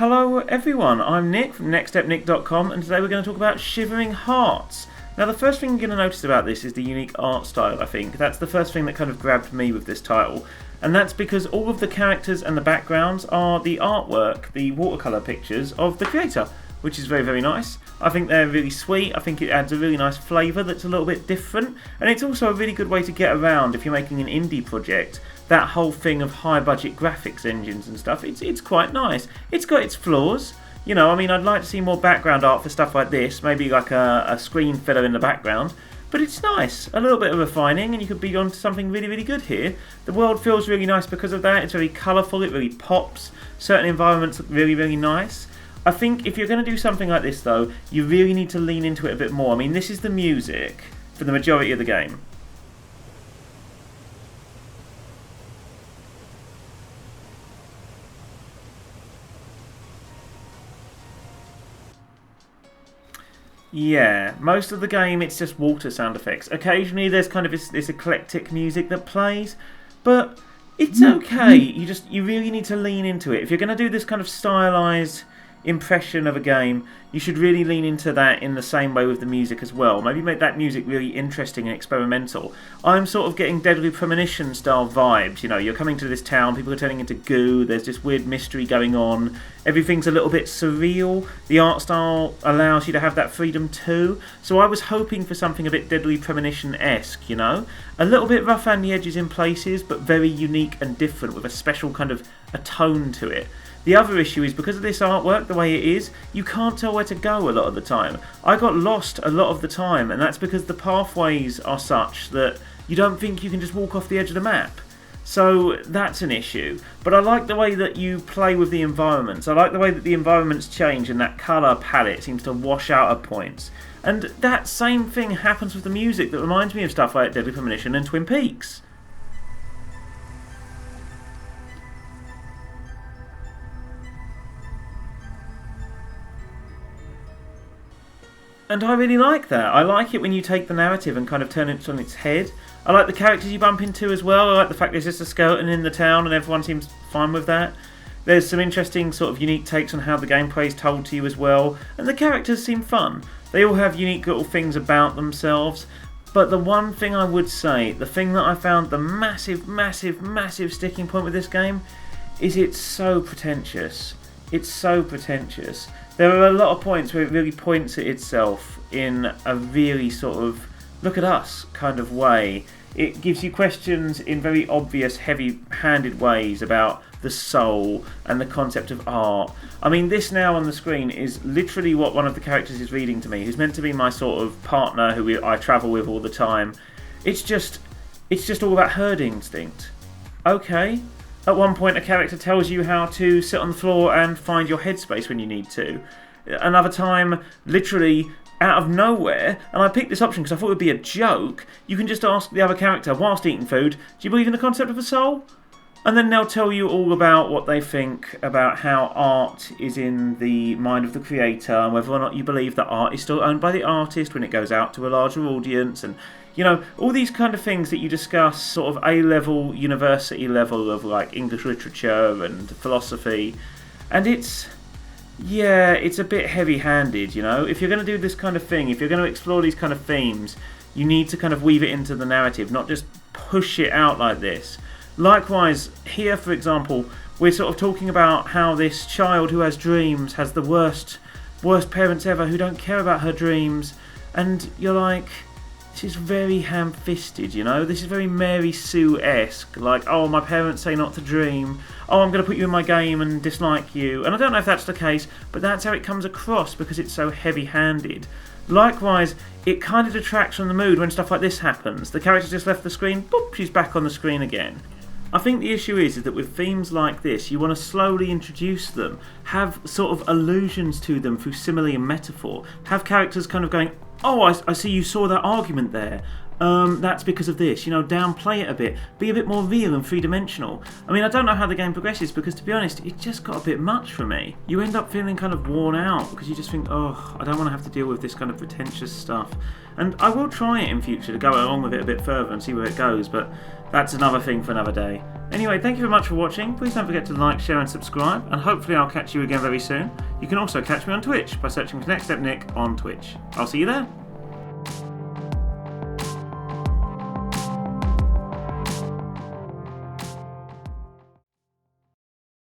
Hello everyone, I'm Nick from nextstepnick.com and today we're going to talk about Shivering Hearts. Now the first thing you're going to notice about this is the unique art style, I think. That's the first thing that kind of grabbed me with this title. And that's because all of the characters and the backgrounds are the artwork, the watercolour pictures of the creator, which is very, very nice. I think they're really sweet. I think it adds a really nice flavour that's a little bit different. And it's also a really good way to get around if you're making an indie project. That whole thing of high budget graphics engines and stuff, it's quite nice. It's got its flaws. You know, I mean, I'd like to see more background art for stuff like this. Maybe like a screen filler in the background. But it's nice. A little bit of refining and you could be on to something really, really good here. The world feels really nice because of that. It's very colourful. It really pops. Certain environments look really, really nice. I think if you're going to do something like this, though, you really need to lean into it a bit more. I mean, this is the music for the majority of the game. Yeah, most of the game it's just water sound effects. Occasionally there's kind of this eclectic music that plays, but it's okay. You really need to lean into it. If you're going to do this kind of stylized impression of a game, you should really lean into that in the same way with the music as well. Maybe make that music really interesting and experimental. I'm sort of getting Deadly Premonition style vibes. You know, you're coming to this town, people are turning into goo, there's this weird mystery going on, everything's a little bit surreal. The art style allows you to have that freedom too. So I was hoping for something a bit Deadly Premonition-esque, you know? A little bit rough around the edges in places, but very unique and different with a special kind of a tone to it. The other issue is because of this artwork, the way it is, you can't tell where to go a lot of the time. I got lost a lot of the time, and that's because the pathways are such that you don't think you can just walk off the edge of the map. So that's an issue. But I like the way that you play with the environments. I like the way that the environments change and that colour palette seems to wash out at points. And that same thing happens with the music that reminds me of stuff like Deadly Premonition and Twin Peaks. And I really like that. I like it when you take the narrative and kind of turn it on its head. I like the characters you bump into as well. I like the fact there's just a skeleton in the town and everyone seems fine with that. There's some interesting sort of unique takes on how the gameplay is told to you as well. And the characters seem fun. They all have unique little things about themselves. But the one thing I would say, the thing that I found the massive, massive, massive sticking point with this game is it's so pretentious. It's so pretentious. There are a lot of points where it really points at itself in a really sort of look at us kind of way. It gives you questions in very obvious, heavy-handed ways about the soul and the concept of art. I mean, this now on the screen is literally what one of the characters is reading to me, who's meant to be my sort of partner who I travel with all the time. It's just all about herd instinct. Okay. At one point, a character tells you how to sit on the floor and find your headspace when you need to. Another time, literally out of nowhere, and I picked this option because I thought it would be a joke, you can just ask the other character, whilst eating food, do you believe in the concept of a soul? And then they'll tell you all about what they think about how art is in the mind of the creator and whether or not you believe that art is still owned by the artist when it goes out to a larger audience, and you know, all these kind of things that you discuss sort of A-level, university level of like English literature and philosophy. And it's a bit heavy-handed, you know. If you're going to do this kind of thing, if you're going to explore these kind of themes, you need to kind of weave it into the narrative, not just push it out like this. Likewise, here, for example, we're sort of talking about how this child who has dreams has the worst parents ever who don't care about her dreams. And you're like, this is very ham-fisted, you know? This is very Mary Sue-esque. Like, oh, my parents say not to dream. Oh, I'm going to put you in my game and dislike you. And I don't know if that's the case, but that's how it comes across because it's so heavy-handed. Likewise, it kind of detracts from the mood when stuff like this happens. The character just left the screen, boop, she's back on the screen again. I think the issue is that with themes like this, you want to slowly introduce them, have sort of allusions to them through simile and metaphor, have characters kind of going, oh, I see you saw that argument there. That's because of this. You know, downplay it a bit. Be a bit more real and three-dimensional. I mean, I don't know how the game progresses because, to be honest, it just got a bit much for me. You end up feeling kind of worn out because you just think, oh, I don't want to have to deal with this kind of pretentious stuff. And I will try it in future to go along with it a bit further and see where it goes, but that's another thing for another day. Anyway, thank you very much for watching. Please don't forget to like, share and subscribe, and hopefully I'll catch you again very soon. You can also catch me on Twitch by searching for Next Step Nick on Twitch. I'll see you there.